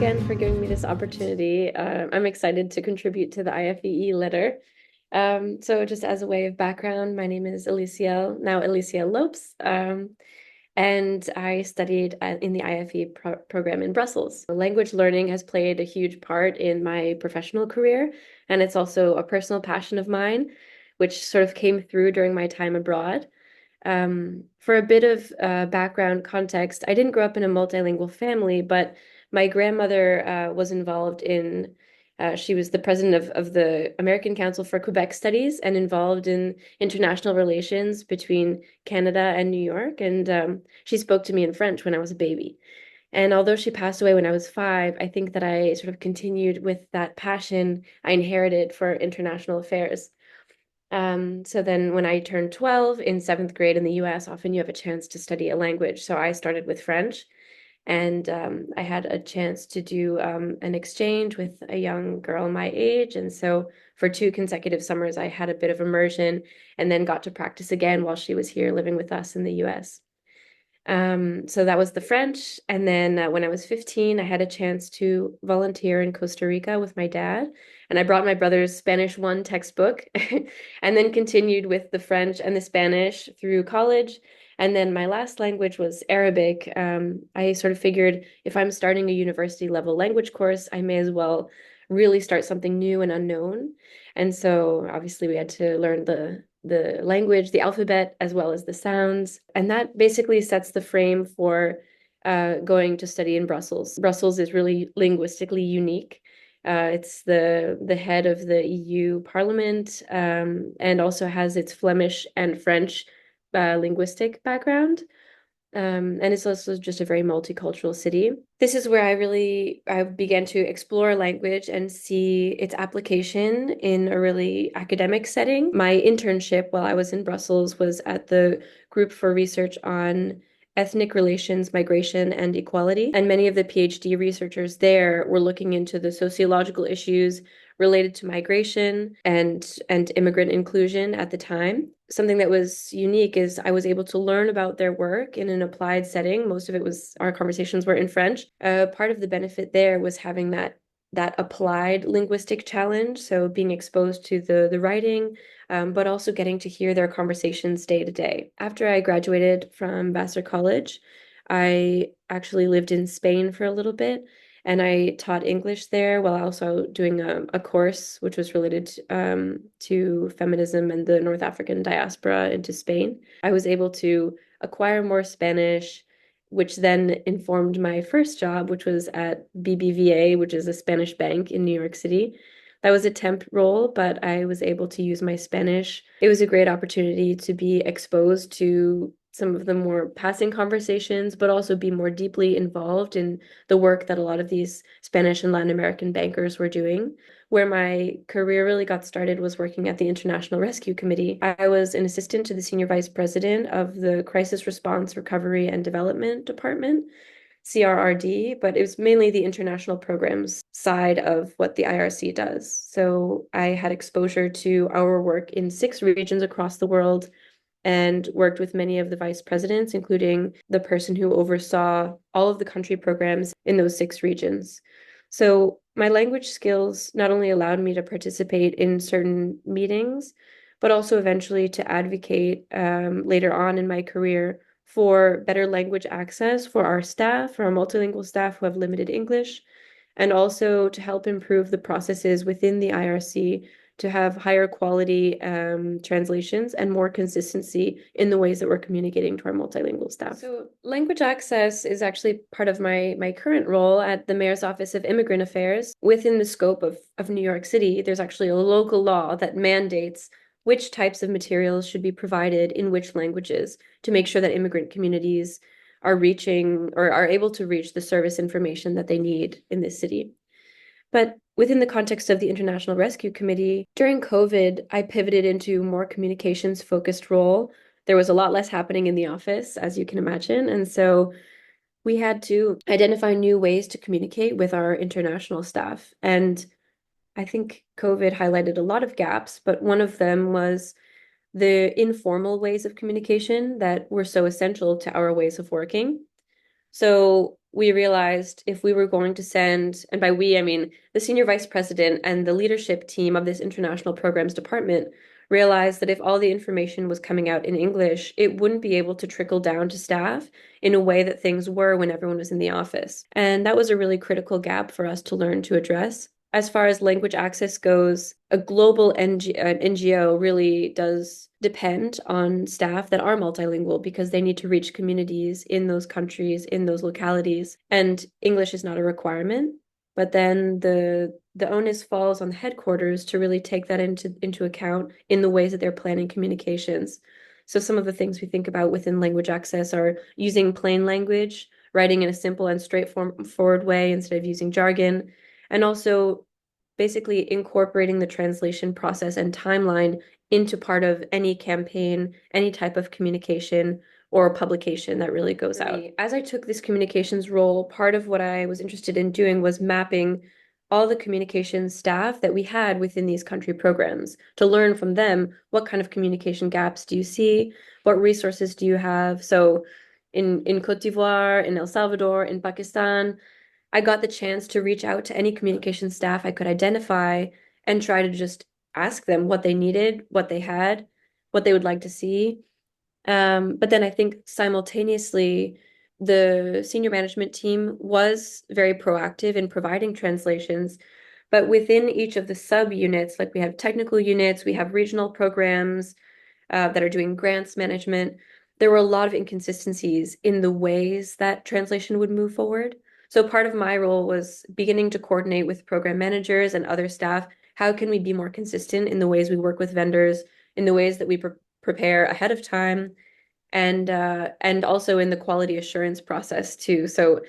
again for giving me this opportunity. I'm excited to contribute to the IFEE letter. So just as a way of background, my name is Elisielle Lopes, and I studied in the IFE program in Brussels. Language learning has played a huge part in my professional career, and it's also a personal passion of mine, which sort of came through during my time abroad. For a bit of background context, I didn't grow up in a multilingual family, but my grandmother was involved in, she was the president of the American Council for Quebec Studies and involved in international relations between Canada and New York. And she spoke to me in French when I was a baby. And although she passed away when I was 5, I think that I sort of continued with that passion I inherited for international affairs. So then when I turned 12 in 7th grade in the US, often you have a chance to study a language. So I started with French, and I had a chance to do an exchange with a young girl my age. And so for 2 consecutive summers, I had a bit of immersion and then got to practice again while she was here living with us in the US. So that was the French. And then when I was 15, I had a chance to volunteer in Costa Rica with my dad. And I brought my brother's Spanish 1 textbook and then continued with the French and the Spanish through college. And then my last language was Arabic. I sort of figured if I'm starting a university level language course, I may as well really start something new and unknown. And so obviously we had to learn the language, the alphabet, as well as the sounds. And that basically sets the frame for going to study in Brussels. Brussels is really linguistically unique. It's the head of the EU Parliament, and also has its Flemish and French linguistic background. And it's also just a very multicultural city. This is where I began to explore language and see its application in a really academic setting. My internship while I was in Brussels was at the Group for Research on Ethnic Relations, Migration, and Equality. And many of the PhD researchers there were looking into the sociological issues related to migration and immigrant inclusion at the time. Something that was unique is I was able to learn about their work in an applied setting. Most of it was our conversations were in French. Part of the benefit there was having that applied linguistic challenge, so being exposed to the writing, but also getting to hear their conversations day to day. After I graduated from Vassar College, I actually lived in Spain for a little bit, and I taught English there while also doing a course which was related to feminism and the North African diaspora into Spain. I was able to acquire more Spanish, which then informed my first job, which was at BBVA, which is a Spanish bank in New York City. That was a temp role, but I was able to use my Spanish. It was a great opportunity to be exposed to some of the more passing conversations, but also be more deeply involved in the work that a lot of these Spanish and Latin American bankers were doing. Where my career really got started was working at the International Rescue Committee. I was an assistant to the senior vice president of the Crisis Response, Recovery, and Development Department, CRRD, but it was mainly the international programs side of what the IRC does. So I had exposure to our work in 6 regions across the world and worked with many of the vice presidents, including the person who oversaw all of the country programs in those 6 regions. So my language skills not only allowed me to participate in certain meetings, but also eventually to advocate later on in my career for better language access for our staff, for our multilingual staff who have limited English, and also to help improve the processes within the IRC to have higher quality translations and more consistency in the ways that we're communicating to our multilingual staff. So language access is actually part of my current role at the Mayor's Office of Immigrant Affairs. Within the scope of New York City, there's actually a local law that mandates which types of materials should be provided in which languages to make sure that immigrant communities are reaching or are able to reach the service information that they need in this city. But within the context of the International Rescue Committee, during COVID, I pivoted into more communications focused role. There was a lot less happening in the office, as you can imagine. And so we had to identify new ways to communicate with our international staff. And I think COVID highlighted a lot of gaps, but one of them was the informal ways of communication that were so essential to our ways of working. So we realized if we were going to send, and by we, I mean the senior vice president and the leadership team of this international programs department, realized that if all the information was coming out in English, it wouldn't be able to trickle down to staff in a way that things were when everyone was in the office. And that was a really critical gap for us to learn to address. As far as language access goes, a global NGO really does depend on staff that are multilingual because they need to reach communities in those countries, in those localities, and English is not a requirement. But then the onus falls on the headquarters to really take that into account in the ways that they're planning communications. So some of the things we think about within language access are using plain language, writing in a simple and straightforward way instead of using jargon, and also basically incorporating the translation process and timeline into part of any campaign, any type of communication or publication that really goes out. As I took this communications role, part of what I was interested in doing was mapping all the communications staff that we had within these country programs to learn from them what kind of communication gaps do you see, what resources do you have. So in Côte d'Ivoire, in El Salvador, in Pakistan, I got the chance to reach out to any communication staff I could identify and try to just ask them what they needed, what they had, what they would like to see. But then I think simultaneously, the senior management team was very proactive in providing translations. But within each of the sub units, like we have technical units, we have regional programs that are doing grants management, there were a lot of inconsistencies in the ways that translation would move forward. So part of my role was beginning to coordinate with program managers and other staff. How can we be more consistent in the ways we work with vendors, in the ways that we prepare ahead of time, and also in the quality assurance process too. So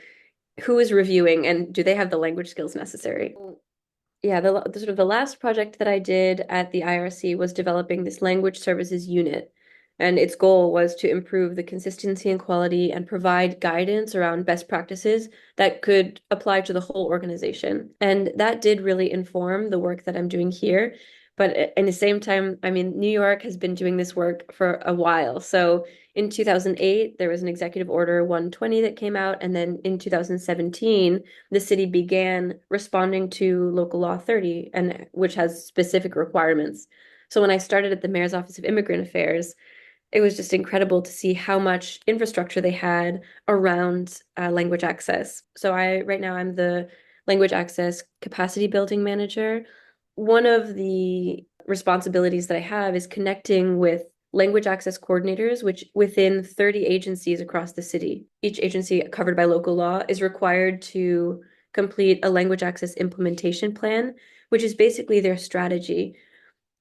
who is reviewing and do they have the language skills necessary? Yeah, the sort of the last project that I did at the IRC was developing this language services unit. And its goal was to improve the consistency and quality and provide guidance around best practices that could apply to the whole organization. And that did really inform the work that I'm doing here. But at the same time, I mean, New York has been doing this work for a while. So in 2008, there was an executive order 120 that came out. And then in 2017, the city began responding to local law 30, and which has specific requirements. So when I started at the mayor's office of immigrant affairs, it was just incredible to see how much infrastructure they had around language access. So right now I'm the language access capacity building manager. One of the responsibilities that I have is connecting with language access coordinators, which within 30 agencies across the city. Each agency covered by local law is required to complete a language access implementation plan, which is basically their strategy.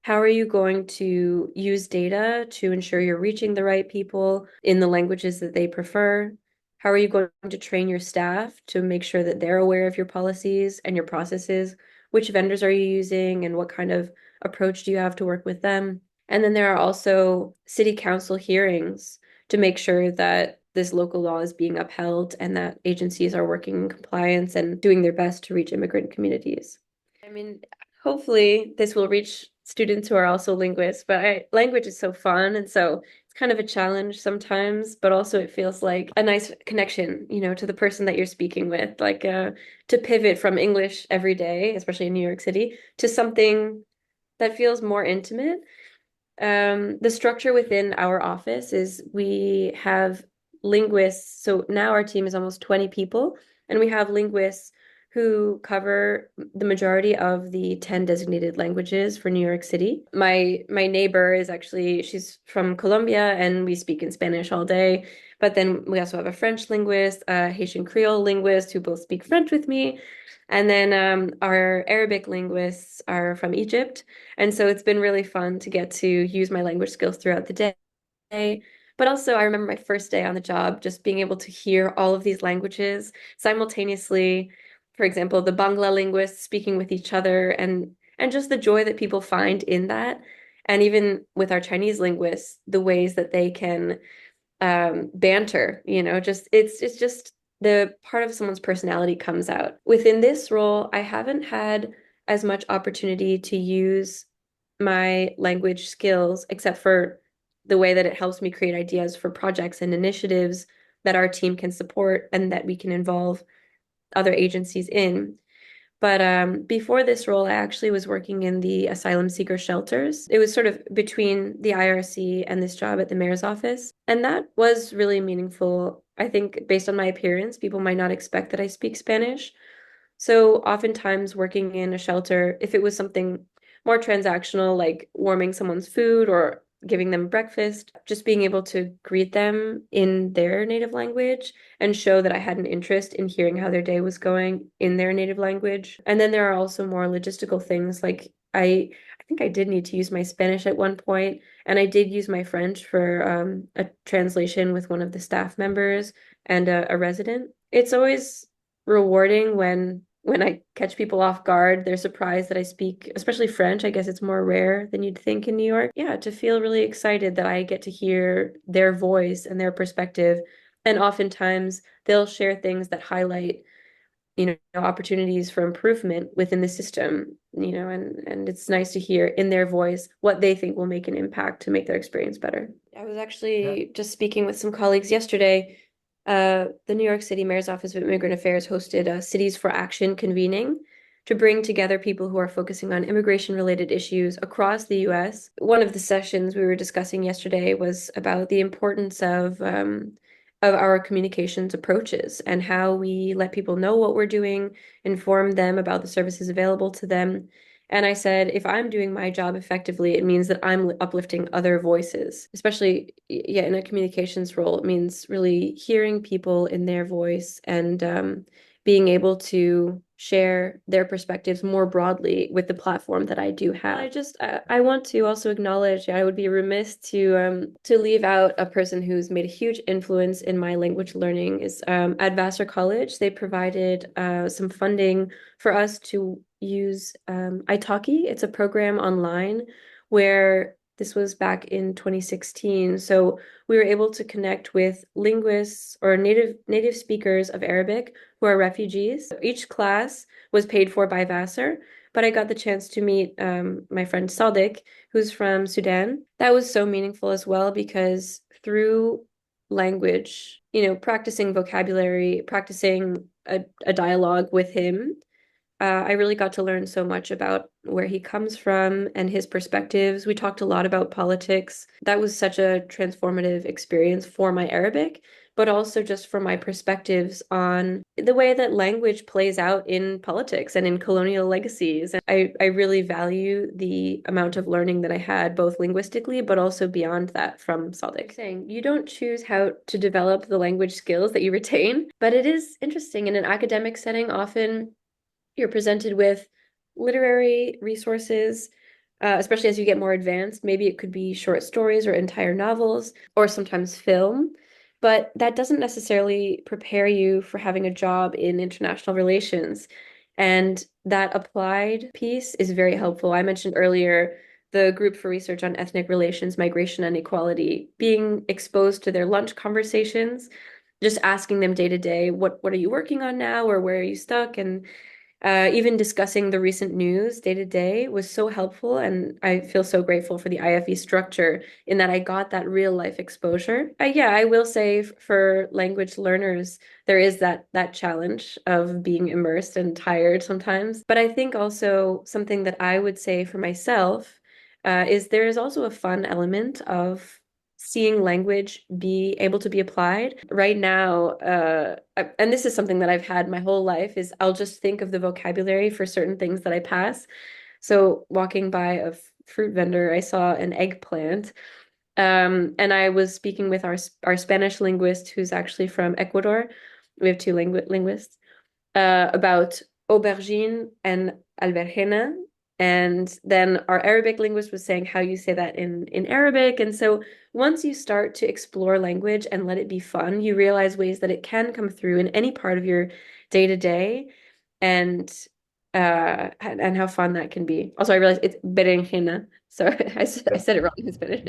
How are you going to use data to ensure you're reaching the right people in the languages that they prefer? How are you going to train your staff to make sure that they're aware of your policies and your processes? Which vendors are you using and what kind of approach do you have to work with them? And then there are also city council hearings to make sure that this local law is being upheld and that agencies are working in compliance and doing their best to reach immigrant communities. I mean, hopefully this will reach students who are also linguists, but language is so fun, and so it's kind of a challenge sometimes, but also it feels like a nice connection, to the person that you're speaking with, like to pivot from English every day, especially in New York City, to something that feels more intimate. The structure within our office is we have linguists. So now our team is almost 20 people, and we have linguists who cover the majority of the 10 designated languages for New York City. My neighbor is actually, she's from Colombia, and we speak in Spanish all day. But then we also have a French linguist, a Haitian Creole linguist who both speak French with me. And then our Arabic linguists are from Egypt. And so it's been really fun to get to use my language skills throughout the day. But also, I remember my first day on the job, just being able to hear all of these languages simultaneously. For example, the Bangla linguists speaking with each other and just the joy that people find in that. And even with our Chinese linguists, the ways that they can banter, just it's just the part of someone's personality comes out. Within this role, I haven't had as much opportunity to use my language skills, except for the way that it helps me create ideas for projects and initiatives that our team can support and that we can involve other agencies in. But before this role, I actually was working in the asylum seeker shelters. It was sort of between the IRC and this job at the mayor's office. And that was really meaningful. I think based on my appearance, people might not expect that I speak Spanish. So oftentimes working in a shelter, if it was something more transactional, like warming someone's food or giving them breakfast, just being able to greet them in their native language and show that I had an interest in hearing how their day was going in their native language. And then there are also more logistical things like I think I did need to use my Spanish at one point, and I did use my French for a translation with one of the staff members and a resident. It's always rewarding when I catch people off guard. They're surprised that I speak, especially French. I guess it's more rare than you'd think in New York. Yeah, to feel really excited that I get to hear their voice and their perspective. And oftentimes they'll share things that highlight, opportunities for improvement within the system, and it's nice to hear in their voice what they think will make an impact to make their experience better. I was actually just speaking with some colleagues yesterday. The New York City Mayor's Office of Immigrant Affairs hosted a Cities for Action convening to bring together people who are focusing on immigration-related issues across the US. One of the sessions we were discussing yesterday was about the importance of our communications approaches and how we let people know what we're doing, inform them about the services available to them. And I said, if I'm doing my job effectively, it means that I'm uplifting other voices, especially, yeah, in a communications role. It means really hearing people in their voice and being able to share their perspectives more broadly with the platform that I do have. I want to also acknowledge, I would be remiss to leave out a person who's made a huge influence in my language learning is at Vassar College. They provided some funding for us to use italki. It's a program online where this was back in 2016. So we were able to connect with linguists or native speakers of Arabic who are refugees. Each class was paid for by Vassar, but I got the chance to meet my friend Sadiq, who's from Sudan. That was so meaningful as well because through language, practicing vocabulary, practicing a dialogue with him, I really got to learn so much about where he comes from and his perspectives. We talked a lot about politics. That was such a transformative experience for my Arabic, but also just for my perspectives on the way that language plays out in politics and in colonial legacies. And I really value the amount of learning that I had, both linguistically, but also beyond that from Sadiq. Saying you don't choose how to develop the language skills that you retain, but it is interesting in an academic setting, often you're presented with literary resources, especially as you get more advanced. Maybe it could be short stories or entire novels, or sometimes film. But that doesn't necessarily prepare you for having a job in international relations. And that applied piece is very helpful. I mentioned earlier the group for research on ethnic relations, migration, and equality, being exposed to their lunch conversations, just asking them day to day, what are you working on now, or where are you stuck? And even discussing the recent news day to day was so helpful, and I feel so grateful for the IFE structure in that I got that real life exposure. Yeah, I will say for language learners, there is that challenge of being immersed and tired sometimes. But I think also something that I would say for myself is there is also a fun element of seeing language be able to be applied. Right now, and this is something that I've had my whole life, is I'll just think of the vocabulary for certain things that I pass. So walking by a fruit vendor, I saw an eggplant. And I was speaking with our Spanish linguist, who's actually from Ecuador. We have two linguists about aubergine and albergena. And then our Arabic linguist was saying how you say that in Arabic. And so once you start to explore language and let it be fun, you realize ways that it can come through in any part of your day to day, and how fun that can be. Also, I realized it's berenjena. So I said it wrong in Spanish.